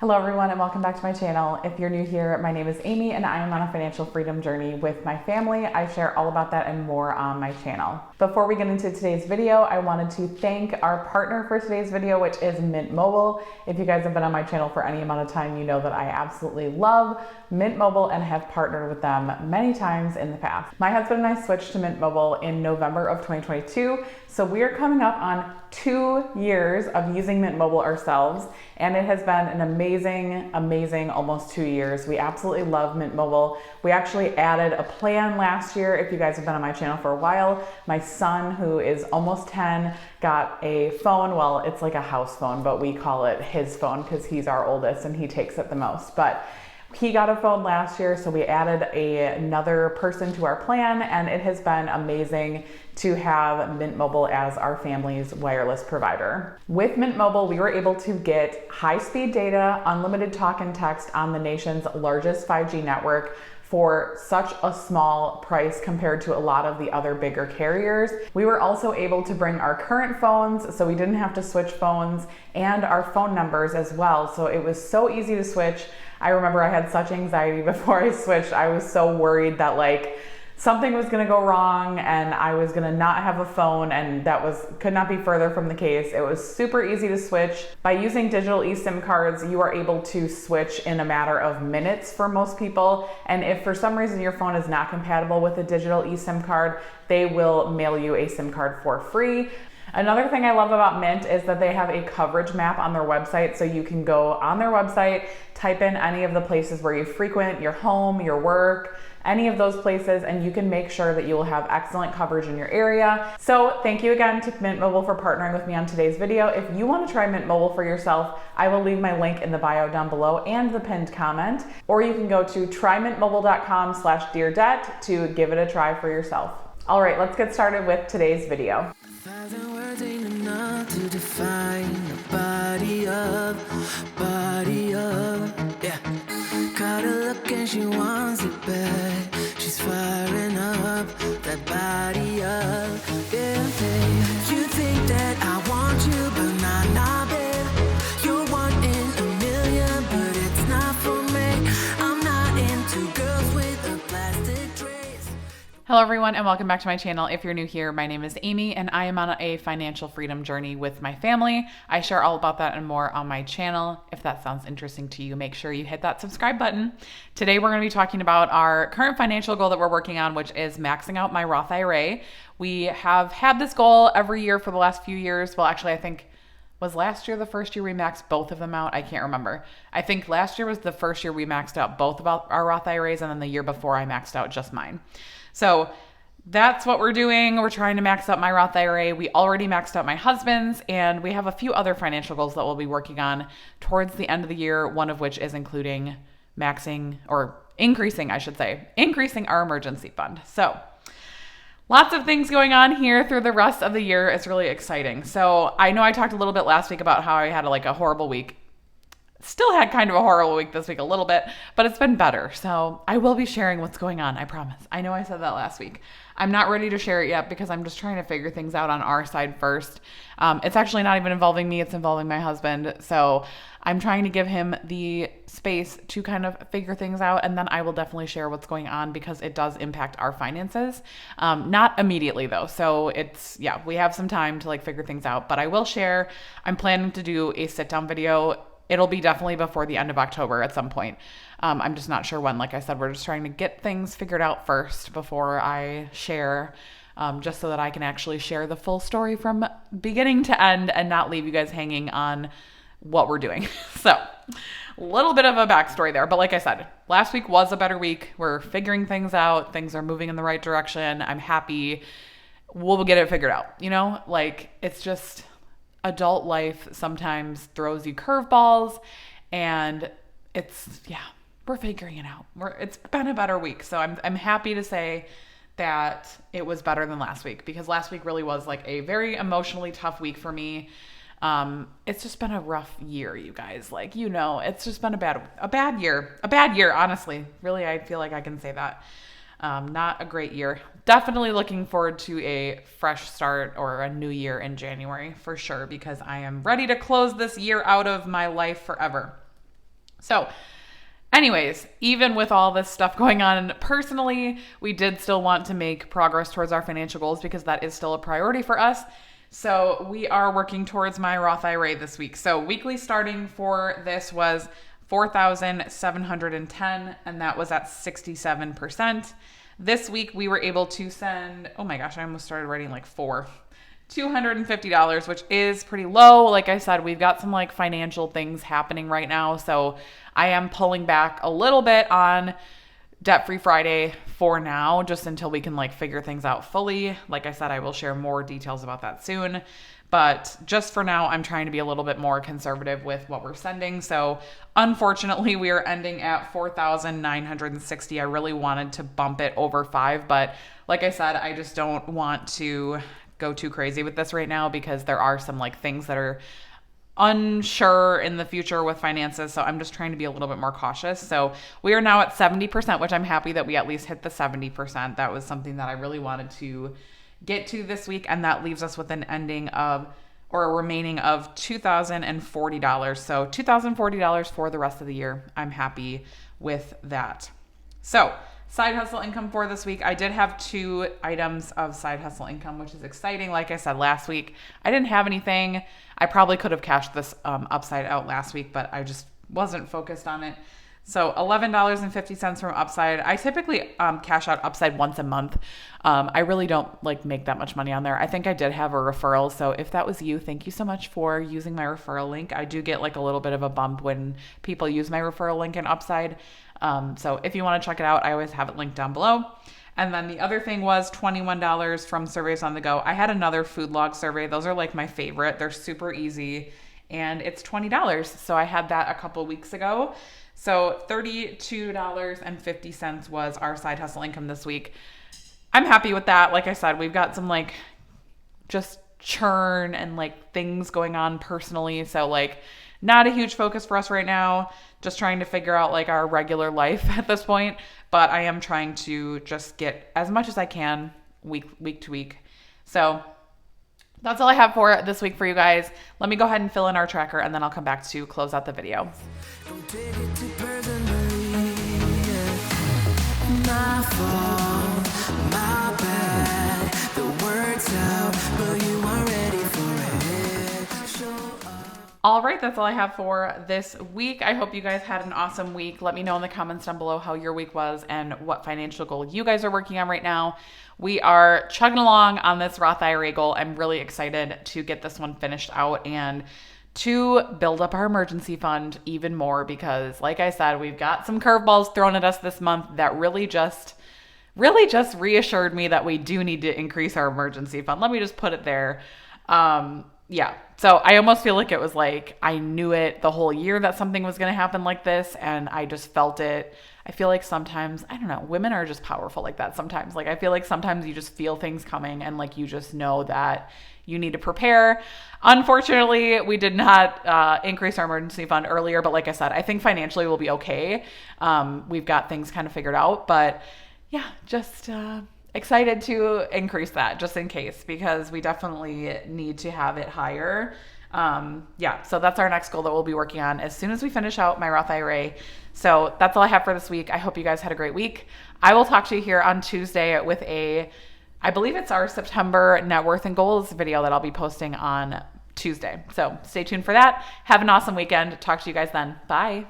Hello everyone and welcome back to my channel. If you're new here, my name is Amy and I am on a financial freedom journey with my family. I share all about that and more on my channel. Before we get into today's video, I wanted to thank our partner for today's video, which is Mint Mobile. If you guys have been on my channel for any amount of time, you know that I absolutely love Mint Mobile and have partnered with them many times in the past. My husband and I switched to Mint Mobile in November of 2022, so we are coming up on 2 years of using Mint Mobile ourselves, and it has been an amazing almost 2 years. We absolutely love Mint Mobile. We actually added a plan last year. If you guys have been on my channel for a while, my son, who is almost 10, got a phone. Well, it's like a house phone, but we call it his phone because he's our oldest and he takes it the most. But he got a phone last year, so we added another person to our plan, and it has been amazing to have Mint Mobile as our family's wireless provider. With Mint Mobile, we were able to get high-speed data, unlimited talk and text on the nation's largest 5G network for such a small price compared to a lot of the other bigger carriers. We were also able to bring our current phones, so we didn't have to switch phones, and our phone numbers as well. So it was so easy to switch. I remember I had such anxiety before I switched. I was so worried that something was gonna go wrong and I was gonna not have a phone, and could not be further from the case. It was super easy to switch. By using digital eSIM cards, you are able to switch in a matter of minutes for most people. And if for some reason your phone is not compatible with a digital eSIM card, they will mail you a SIM card for free. Another thing I love about Mint is that they have a coverage map on their website, so you can go on their website, type in any of the places where you frequent, your home, your work, any of those places, and you can make sure that you will have excellent coverage in your area. So thank you again to Mint Mobile for partnering with me on today's video. If you want to try Mint Mobile for yourself, I will leave my link in the bio down below and the pinned comment, or you can go to trymintmobile.com/deardebt to give it a try for yourself. All right, let's get started with today's video. Words ain't enough to define the body of, yeah. Got her look and she wants it bad. She's firing up that body up, yeah, babe. You think that I want you, but nah, babe. You're one in a million, but it's not for me. I'm not into girls with a plastic trace. Hello everyone and welcome back to my channel. If you're new here, my name is Amy and I am on a financial freedom journey with my family. I share all about that and more on my channel. If that sounds interesting to you, make sure you hit that subscribe button. Today we're going to be talking about our current financial goal that we're working on, which is maxing out my Roth IRA. We have had this goal every year for the last few years. Well, actually, I think was last year the first year we maxed both of them out? I can't remember. I think last year was the first year we maxed out both of our Roth IRAs, and then the year before I maxed out just mine. So that's what we're doing. We're trying to max out my Roth IRA. We already maxed out my husband's, and we have a few other financial goals that we'll be working on towards the end of the year, one of which is including increasing our emergency fund. So lots of things going on here through the rest of the year. It's really exciting. So I know I talked a little bit last week about how I had a horrible week. Still had kind of a horrible week this week a little bit, but it's been better. So I will be sharing what's going on, I promise. I know I said that last week. I'm not ready to share it yet because I'm just trying to figure things out on our side first. It's actually not even involving me, it's involving my husband. So I'm trying to give him the space to kind of figure things out, and then I will definitely share what's going on because it does impact our finances. Not immediately though. So we have some time to figure things out, but I will share. I'm planning to do a sit down video. It'll be definitely before the end of October at some point. I'm just not sure when. Like I said, we're just trying to get things figured out first before I share, just so that I can actually share the full story from beginning to end and not leave you guys hanging on what we're doing. So a little bit of a backstory there. But like I said, last week was a better week. We're figuring things out. Things are moving in the right direction. I'm happy. We'll get it figured out. It's just adult life sometimes throws you curveballs, and we're figuring it out. It's been a better week. So I'm happy to say that it was better than last week, because last week really was a very emotionally tough week for me. It's just been a rough year, you guys. It's just been a bad year, honestly. Really, I feel like I can say that. Not a great year. Definitely looking forward to a fresh start or a new year in January for sure, because I am ready to close this year out of my life forever. So anyways, even with all this stuff going on personally, we did still want to make progress towards our financial goals because that is still a priority for us. So we are working towards my Roth IRA this week. So weekly starting for this was $4,710, and that was at 67%. This week we were able to send, oh my gosh, I almost started writing like $250, which is pretty low. Like I said, we've got some like financial things happening right now. So I am pulling back a little bit on Debt-Free Friday for now, just until we can like figure things out fully. Like I said, I will share more details about that soon. But just for now, I'm trying to be a little bit more conservative with what we're sending. So unfortunately, we are ending at 4,960. I really wanted to bump it over 5, but like I said, I just don't want to go too crazy with this right now because there are some like things that are unsure in the future with finances. So I'm just trying to be a little bit more cautious. So we are now at 70%, which I'm happy that we at least hit the 70%. That was something that I really wanted to get to this week. And that leaves us with an ending of, or a remaining of $2,040. So $2,040 for the rest of the year. I'm happy with that. So side hustle income for this week. I did have 2 items of side hustle income, which is exciting. Like I said last week, I didn't have anything. I probably could have cashed this upside out last week, but I just wasn't focused on it. So $11.50 from Upside. I typically cash out Upside once a month. I really don't like make that much money on there. I think I did have a referral. So if that was you, thank you so much for using my referral link. I do get like a little bit of a bump when people use my referral link in Upside. So if you want to check it out, I always have it linked down below. And then the other thing was $21 from Surveys on the Go. I had another food log survey. Those are like my favorite. They're super easy and it's $20. So I had that a couple weeks ago. So $32.50 was our side hustle income this week. I'm happy with that. Like I said, we've got some like just churn and like things going on personally. So like not a huge focus for us right now. Just trying to figure out like our regular life at this point. But I am trying to just get as much as I can week to week. So that's all I have for this week for you guys. Let me go ahead and fill in our tracker and then I'll come back to close out the video. Don't take it too personally, my fault, my bad. The words out, but you aren't ready for it. Show up. All right, that's all I have for this week. I hope you guys had an awesome week. Let me know in the comments down below how your week was and what financial goal you guys are working on right now. We are chugging along on this Roth IRA goal. I'm really excited to get this one finished out and to build up our emergency fund even more because, like I said, we've got some curveballs thrown at us this month that really just reassured me that we do need to increase our emergency fund. Let me just put it there. Yeah. So I almost feel like it was like I knew it the whole year that something was going to happen like this, and I just felt it. I feel like sometimes, I don't know, women are just powerful like that sometimes. Like I feel like sometimes you just feel things coming and like you just know that you need to prepare. Unfortunately, we did not increase our emergency fund earlier, but like I said, I think financially we'll be okay. We've got things kind of figured out, but yeah, just excited to increase that just in case because we definitely need to have it higher. Yeah, so that's our next goal that we'll be working on as soon as we finish out my Roth IRA. So that's all I have for this week. I hope you guys had a great week. I will talk to you here on Tuesday with I believe it's our September net worth and goals video that I'll be posting on Tuesday. So stay tuned for that. Have an awesome weekend. Talk to you guys then. Bye.